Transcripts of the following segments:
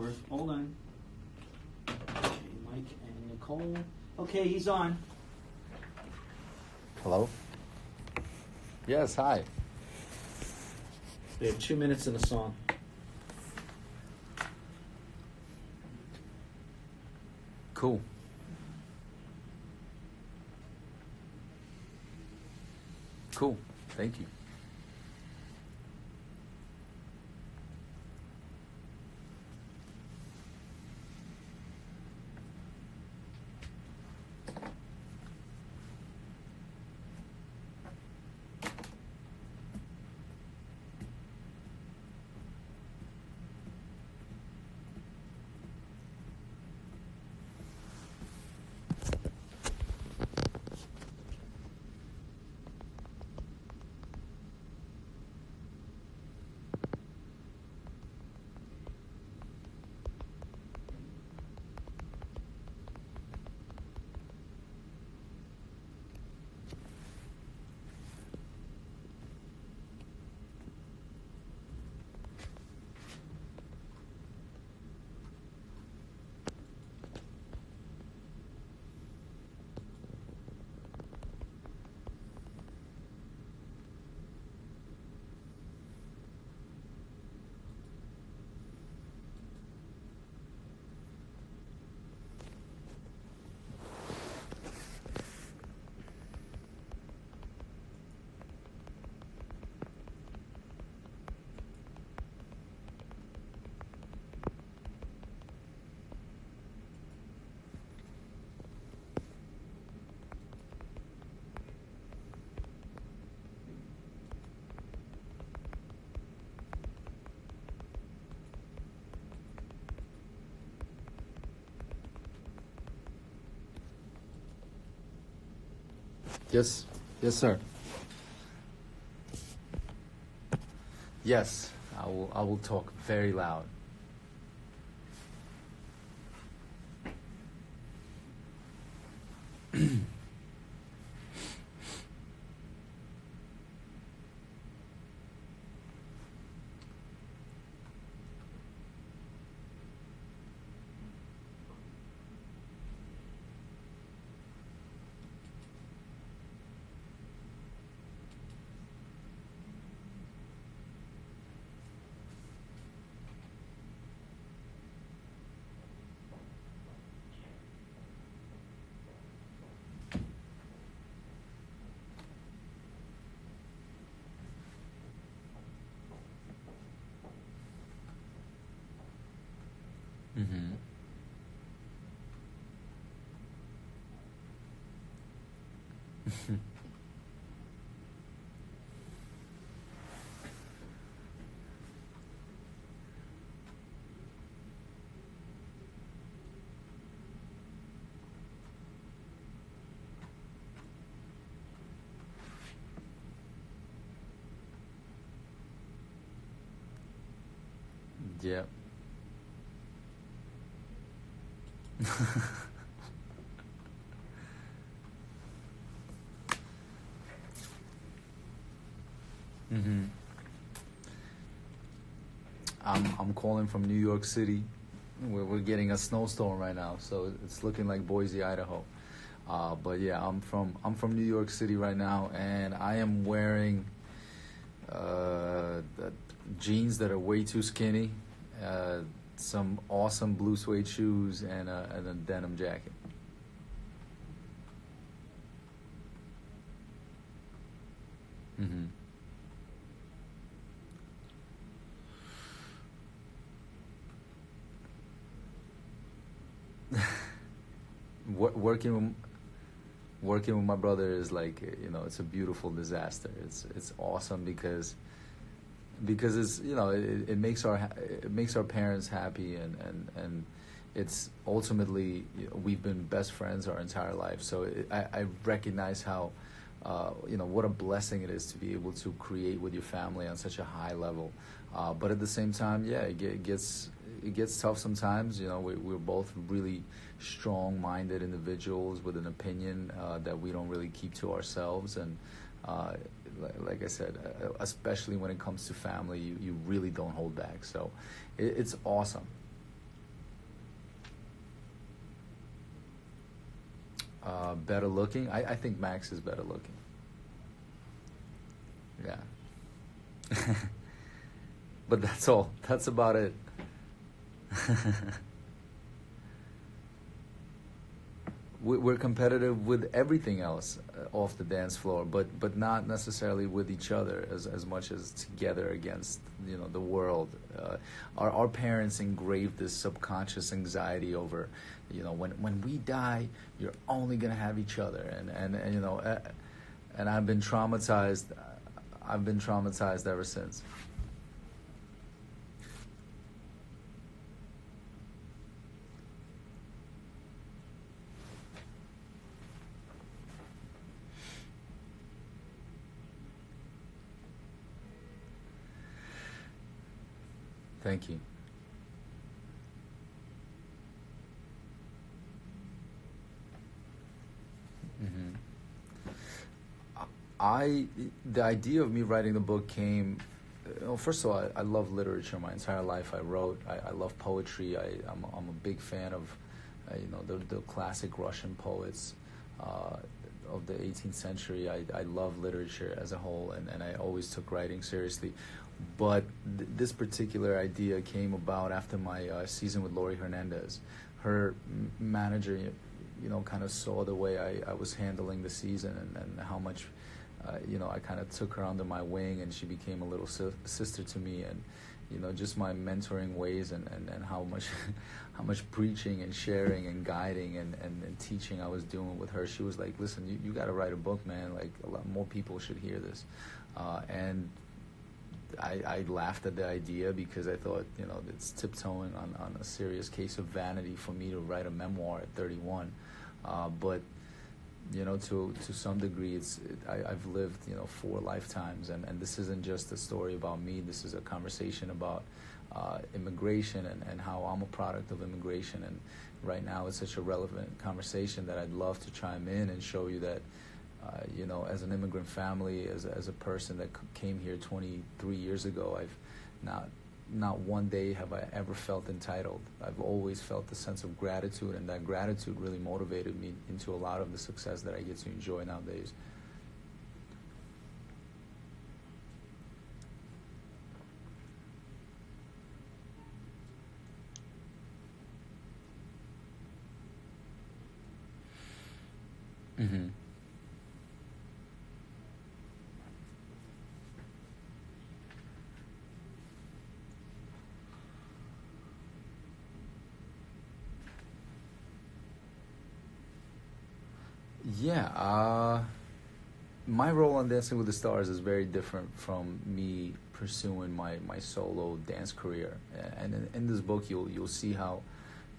for. Hold on. Okay, Mike and Nicole. Okay, he's on. Hello? Yes, hi. We have 2 minutes in the song. Cool. Cool. Thank you. Yes. Yes, sir. Yes, I will talk very loud. Mm-hmm. Yep. Mm-hmm. I'm calling from New York City. We're getting a snowstorm right now, so it's looking like Boise, Idaho. But yeah, I'm from New York City right now, and I am wearing jeans that are way too skinny, some awesome blue suede shoes, and a denim jacket. Hmm. Working working with my brother is like, it's a beautiful disaster. It's awesome because it's, it makes our parents happy, and it's ultimately, we've been best friends our entire life. So I recognize how, what a blessing it is to be able to create with your family on such a high level. But at the same time, yeah, it gets tough sometimes. We're both really strong-minded individuals with an opinion that we don't really keep to ourselves. And like I said, especially when it comes to family, you really don't hold back. So it's awesome. Better looking. I think Max is better looking. Yeah. But that's all. That's about it. We're competitive with everything else off the dance floor, but not necessarily with each other as much as together against the world. Our parents engraved this subconscious anxiety over when we die, you're only gonna have each other, and I've been traumatized. I've been traumatized ever since. Thank you. hmm the idea of me writing the book came. First of all, I love literature. My entire life, I wrote. I love poetry. I'm a big fan of, the classic Russian poets of the 18th century. I love literature as a whole, and I always took writing seriously. But this particular idea came about after my season with Laurie Hernandez. Her manager, kind of saw the way I was handling the season and how much, I kind of took her under my wing, and she became a little sister to me. And, just my mentoring ways and how much how much preaching and sharing and guiding and teaching I was doing with her. She was like, listen, you got to write a book, man. Like, a lot more people should hear this. And I laughed at the idea because I thought, it's tiptoeing on a serious case of vanity for me to write a memoir at 31. But, to some degree, I've lived, 4 lifetimes, and this isn't just a story about me. This is a conversation about immigration and how I'm a product of immigration. And right now it's such a relevant conversation that I'd love to chime in and show you that, as an immigrant family, as a person that came here 23 years ago, I've not one day have I ever felt entitled. I've always felt the sense of gratitude, and that gratitude really motivated me into a lot of the success that I get to enjoy nowadays. hmm Yeah, my role on Dancing with the Stars is very different from me pursuing my solo dance career. And in this book, you'll see how,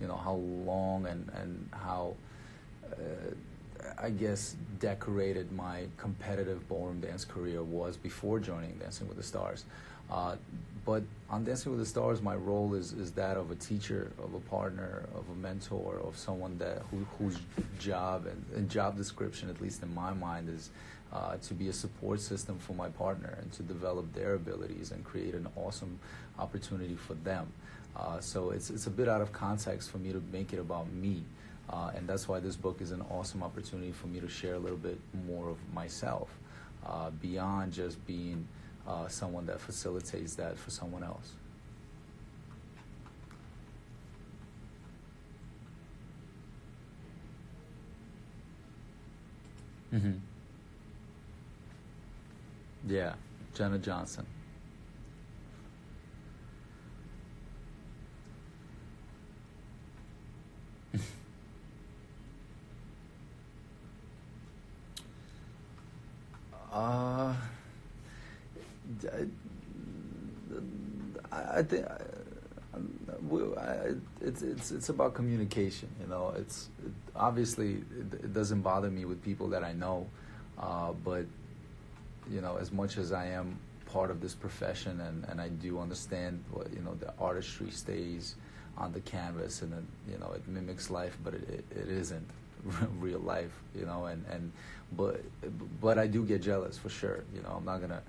how long and how, I guess, decorated my competitive ballroom dance career was before joining Dancing with the Stars. Uh, but on Dancing with the Stars, my role is that of a teacher, of a partner, of a mentor, of someone whose job and job description, at least in my mind, is to be a support system for my partner and to develop their abilities and create an awesome opportunity for them. So it's a bit out of context for me to make it about me. And that's why this book is an awesome opportunity for me to share a little bit more of myself, beyond just being someone that facilitates that for someone else. hmm Yeah, Jenna Johnson. Uh, I, I think it's about communication. Obviously it doesn't bother me with people that I know, but as much as I am part of this profession and I do understand what the artistry stays on the canvas and then it mimics life, but it isn't real life, and but I do get jealous for sure. I'm not gonna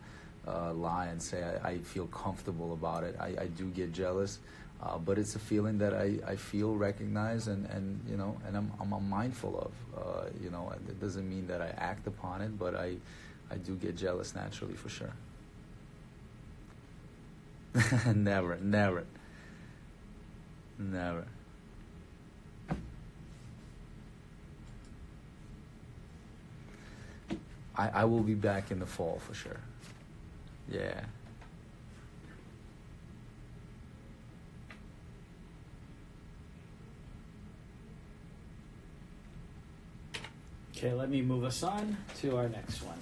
lie and say I feel comfortable about it. I do get jealous, But it's a feeling that I feel, recognize, and you know, and I'm mindful of. You know, and it doesn't mean that I act upon it, but I do get jealous naturally, for sure. Never, never, never. I will be back in the fall for sure. Yeah. Okay, let me move us on to our next one.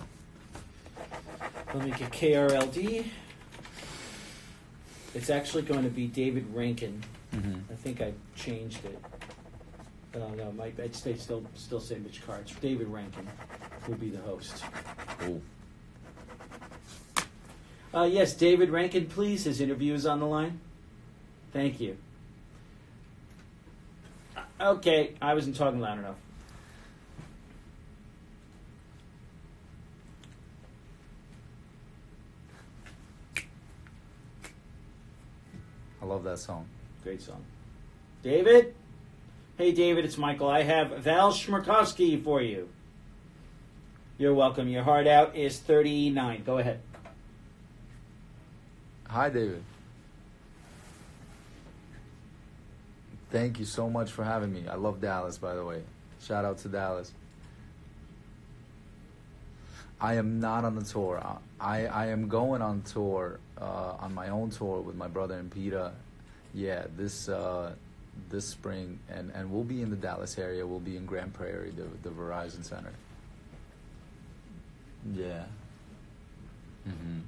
Let me get KRLD. It's actually going to be David Rankin. Mm-hmm. I think I changed it. No, I'd still say Mitch Cards. David Rankin will be the host. Cool. Yes, David Rankin, please. His interview is on the line. Thank you. Okay, I wasn't talking loud enough. I love that song. Great song. David? Hey, David, it's Michael. I have Val Shmerkovsky for you. You're welcome. Your heart out is 39. Go ahead. Hi, David. Thank you so much for having me. I love Dallas, by the way. Shout out to Dallas. I am not on the tour. I am going on tour, on my own tour with my brother and Peter. Yeah, this spring, and we'll be in the Dallas area. We'll be in Grand Prairie, the Verizon Center. Yeah. Mm-hmm.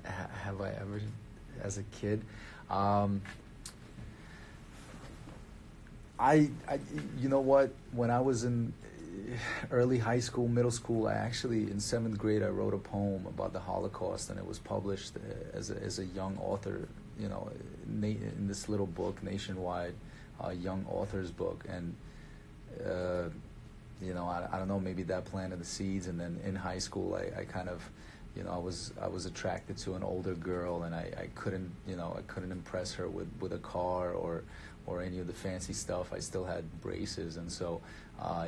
Have I ever, as a kid? I, you know what? When I was in early high school, middle school, I actually, in 7th grade, I wrote a poem about the Holocaust, and it was published as a young author, you know, in this little book, Nationwide, young author's book. And, you know, I don't know, maybe that planted the seeds. And then in high school, I kind of, you know, I was attracted to an older girl, and I couldn't, you know, I couldn't impress her with a car or any of the fancy stuff. I still had braces, and so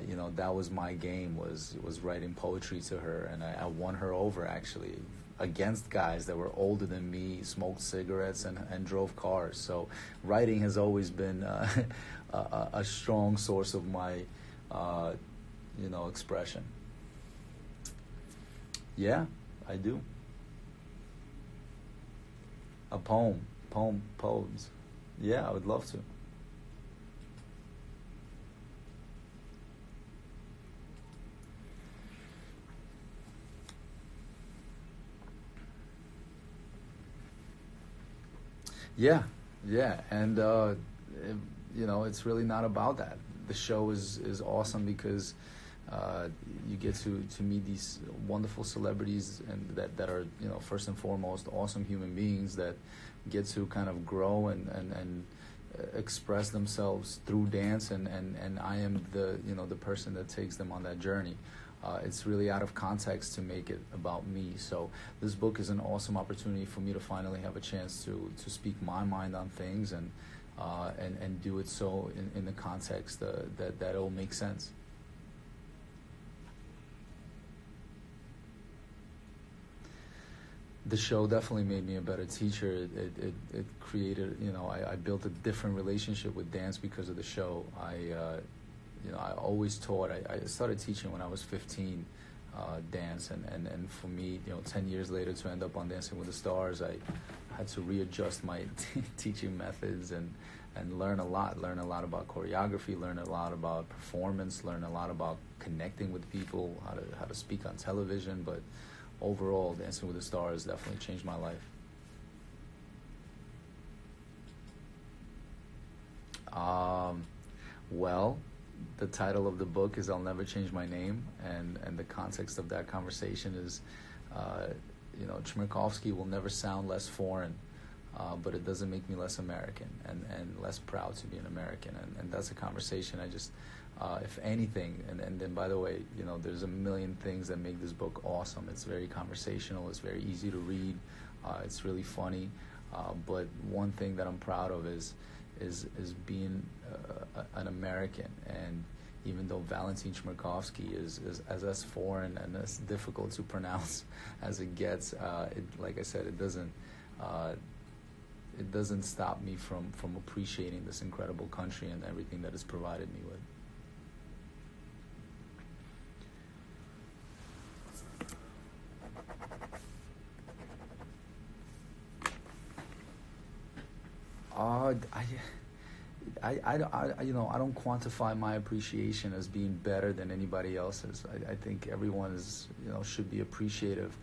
you know, that was my game, was writing poetry to her, and I won her over, actually, against guys that were older than me, smoked cigarettes, and drove cars. So writing has always been a strong source of my you know, expression. Yeah, I do. A poems. Yeah, I would love to. Yeah, and you know, it's really not about that. The show is awesome because you get to meet these wonderful celebrities, and that are, you know, first and foremost awesome human beings that get to kind of grow and express themselves through dance, and I am the, you know, the person that takes them on that journey. It's really out of context to make it about me. So this book is an awesome opportunity for me to finally have a chance to speak my mind on things, and do it so in the context that it'll make sense. The show definitely made me a better teacher. It created, you know, I built a different relationship with dance because of the show. You know, I always taught. I started teaching when I was 15, dance, and for me, you know, 10 years later to end up on Dancing with the Stars, I had to readjust my teaching methods and learn a lot about choreography, learn a lot about performance, learn a lot about connecting with people, how to speak on television. But overall, Dancing with the Stars definitely changed my life. Well, the title of the book is I'll Never Change My Name, and the context of that conversation is, you know, Chmerkovskiy will never sound less foreign, but it doesn't make me less American and less proud to be an American. And that's a conversation I just if anything, and then by the way, there's a million things that make this book awesome. It's very conversational. It's very easy to read. It's really funny. But one thing that I'm proud of is being an American. And even though Valentin Chmerkovskiy is as foreign and as difficult to pronounce as it gets, like I said, it doesn't stop me from appreciating this incredible country and everything that it's provided me with. I don't quantify my appreciation as being better than anybody else's. I think everyone should be appreciative.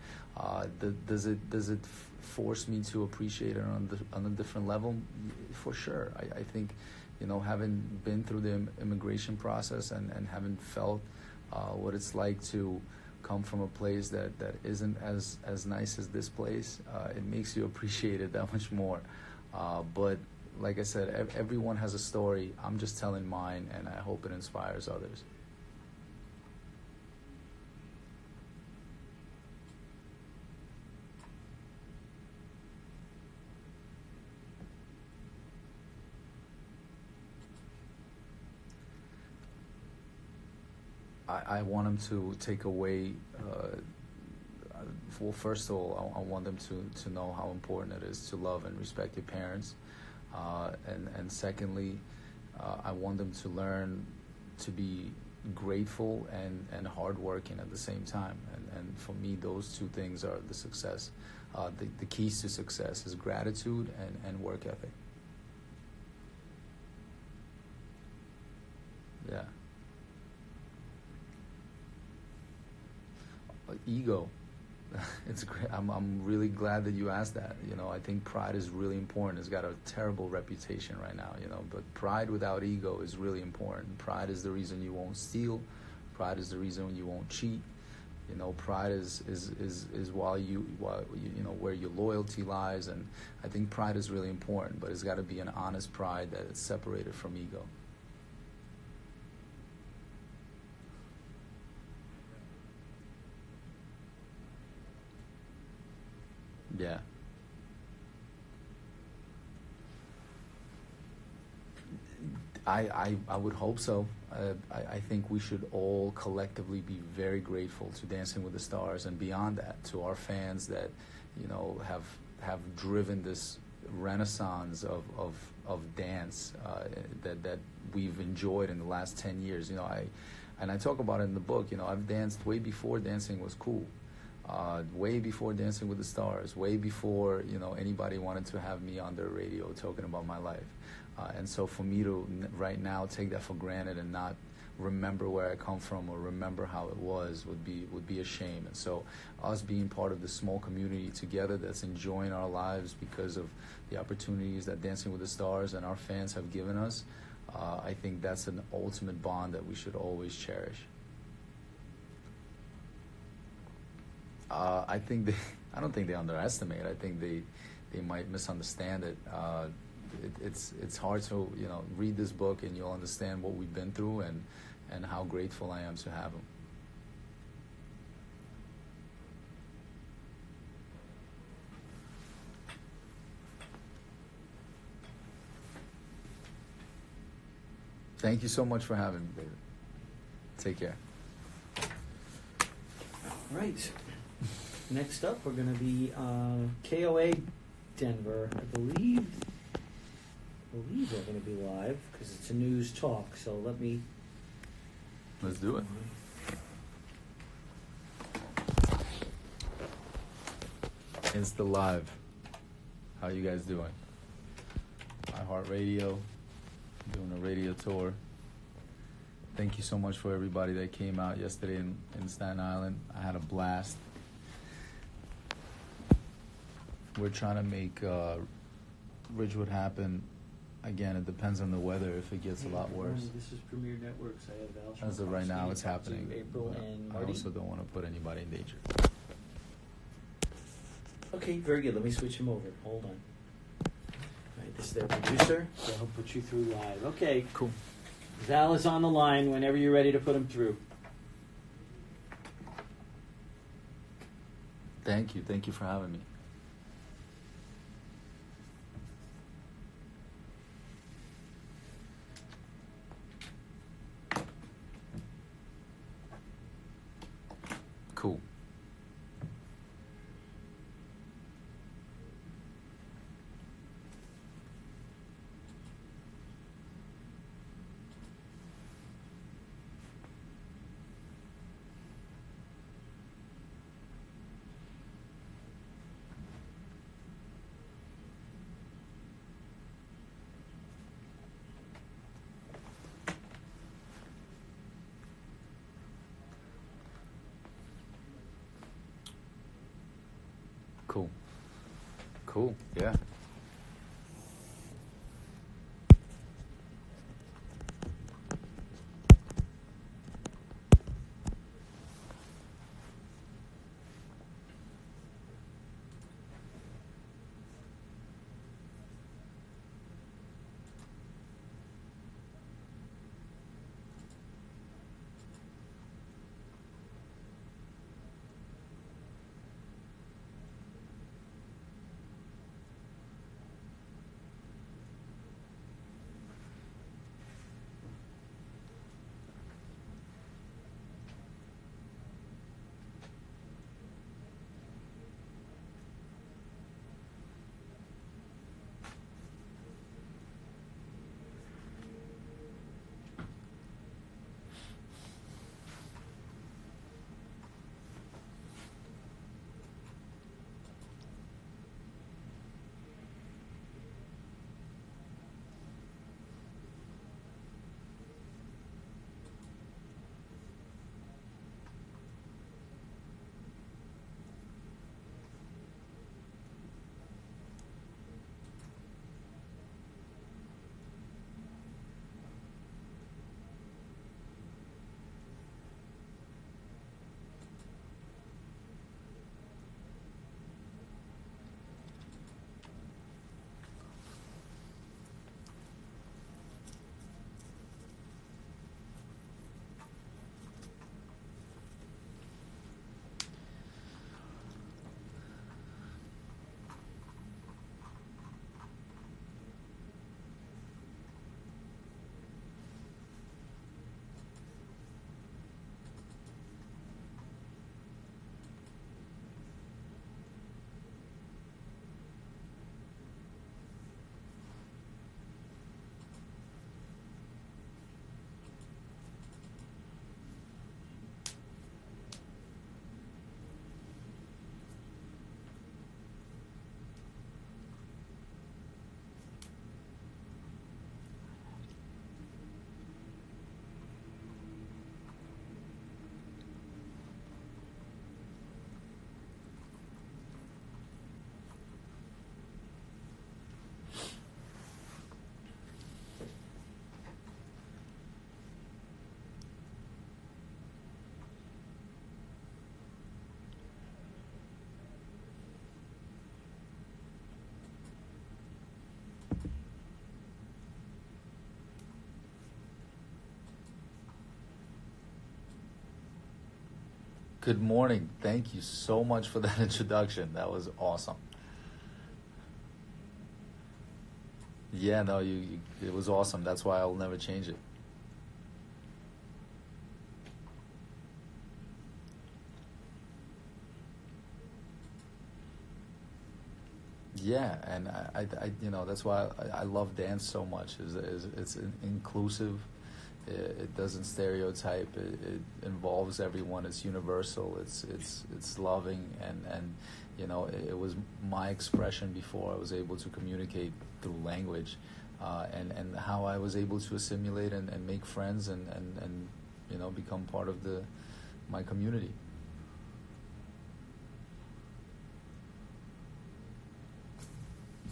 Does it force me to appreciate it on a different level? For sure. I think, having been through the immigration process and having felt what it's like to come from a place that isn't as nice as this place, it makes you appreciate it that much more. But like I said, everyone has a story. I'm just telling mine, and I hope it inspires others. I want them to take away, well, first of all, I want them to know how important it is to love and respect your parents. And secondly, I want them to learn to be grateful and hardworking at the same time. And for me, those two things are the success. The keys to success is gratitude and work ethic. Yeah. Ego. It's great. I'm really glad that you asked that. I think pride is really important. It's got a terrible reputation right now, but pride without ego is really important. Pride is the reason you won't steal. Pride is the reason you won't cheat. Pride is where your loyalty lies, and I think pride is really important, but it's got to be an honest pride that is separated from ego. Yeah. I would hope so. I think we should all collectively be very grateful to Dancing with the Stars, and beyond that, to our fans that have driven this renaissance of dance that we've enjoyed in the last 10 years. I talk about it in the book. I've danced way before dancing was cool. Way before Dancing with the Stars, way before anybody wanted to have me on their radio talking about my life, and so for me to right now take that for granted and not remember where I come from or remember how it was would be a shame. And so us being part of this small community together that's enjoying our lives because of the opportunities that Dancing with the Stars and our fans have given us, I think that's an ultimate bond that we should always cherish. I don't think they underestimate. I think they might misunderstand it. It's hard to read this book and you'll understand what we've been through and how grateful I am to have them. Thank you so much for having me, David. Take care. All right. Next up, we're going to be KOA Denver. I believe we're going to be live because it's a news talk. So let's do it. Insta Live. How you guys doing? iHeartRadio, doing a radio tour. Thank you so much for everybody that came out yesterday in Staten Island. I had a blast. We're trying to make Ridgewood happen. Again, it depends on the weather. If it gets a lot worse. This is Premier Networks. I have Val. As of right now, it's happening. April and I Marty. also don't want to put anybody in danger. Okay, very good. Let me switch him over. Hold on. All right, this is their producer. So he'll put you through live. Okay. Cool. Val is on the line whenever you're ready to put him through. Thank you. Thank you for having me. Cool. Cool. Cool. Yeah. Good morning. Thank you so much for that introduction. That was awesome. Yeah, no, it was awesome. That's why I'll never change it. Yeah, and that's why I love dance so much. Is it's inclusive. It doesn't stereotype. It involves everyone. It's universal. It's loving, and it was my expression before I was able to communicate through language, and how I was able to assimilate and make friends and become part of my community.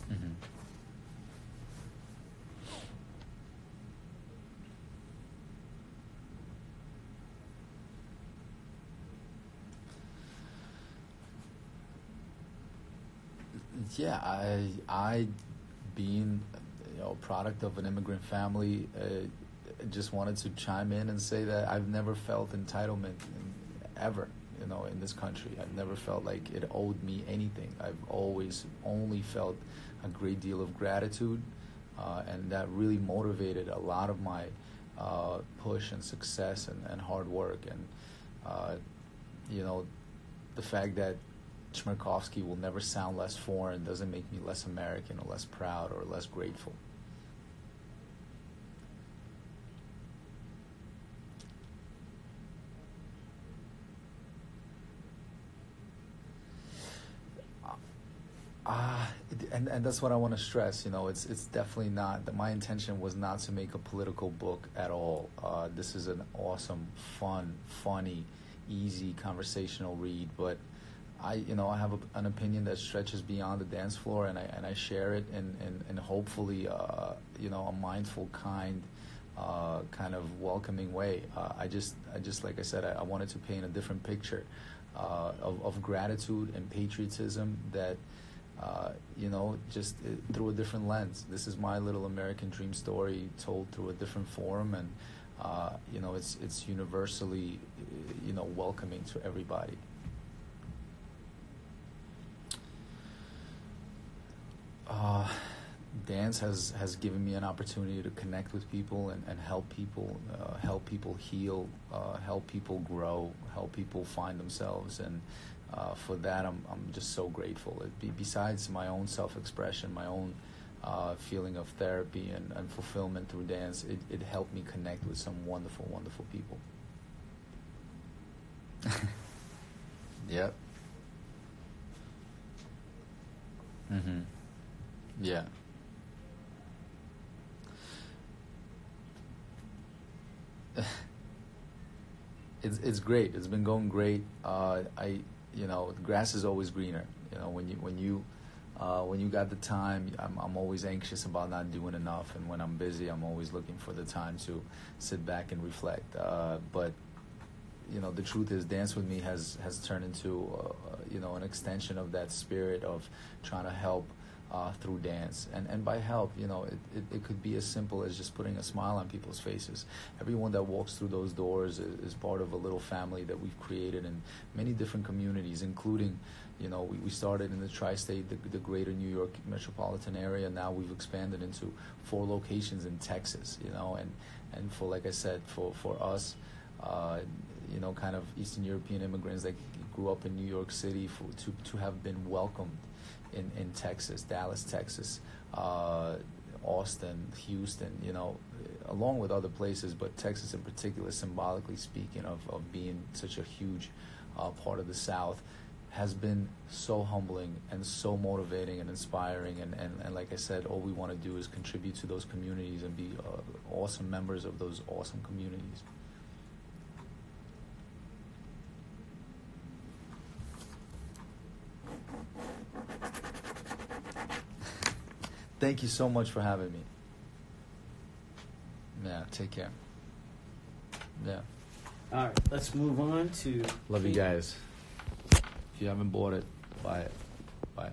Hmm. Yeah, I being a product of an immigrant family, just wanted to chime in and say that I've never felt entitlement ever, in this country. I've never felt like it owed me anything. I've always only felt a great deal of gratitude, and that really motivated a lot of my push and success and hard work. And, the fact that Chmerkovskiy will never sound less foreign doesn't make me less American or less proud or less grateful. And that's what I want to stress. It's definitely not that my intention was not to make a political book at all. This is an awesome, fun, funny, easy conversational read. But I have an opinion that stretches beyond the dance floor, and I share it in hopefully a mindful, kind of welcoming way. I just like I said, I wanted to paint a different picture of gratitude and patriotism that. Just through a different lens. This is my little American dream story told through a different forum, and it's universally welcoming to everybody. Dance has given me an opportunity to connect with people and help people heal, help people grow, help people find themselves, and for that I'm just so grateful. Besides my own self-expression, my own feeling of therapy and fulfillment through dance, it helped me connect with some wonderful, wonderful people. Yep. Mm-hmm. Yeah. It's great. It's been going great. The grass is always greener. When you got the time, I'm always anxious about not doing enough, and when I'm busy, I'm always looking for the time to sit back and reflect. But the truth is, Dance With Me has turned into an extension of that spirit of trying to help through dance, and by help, it could be as simple as just putting a smile on people's faces. Everyone that walks through those doors is part of a little family that we've created in many different communities, including, we started in the tri-state, the greater New York metropolitan area. Now we've expanded into 4 locations in Texas, and for, like I said, for us, kind of Eastern European immigrants that grew up in New York City, to have been welcomed in Texas, Dallas, Texas, Austin, Houston, along with other places, but Texas in particular, symbolically speaking, of being such a huge part of the South, has been so humbling and so motivating and inspiring. And like I said, all we want to do is contribute to those communities and be awesome members of those awesome communities. Thank you so much for having me. Yeah, take care. Yeah. All right, let's move on to... Love you guys. If you haven't bought it, buy it. Bye.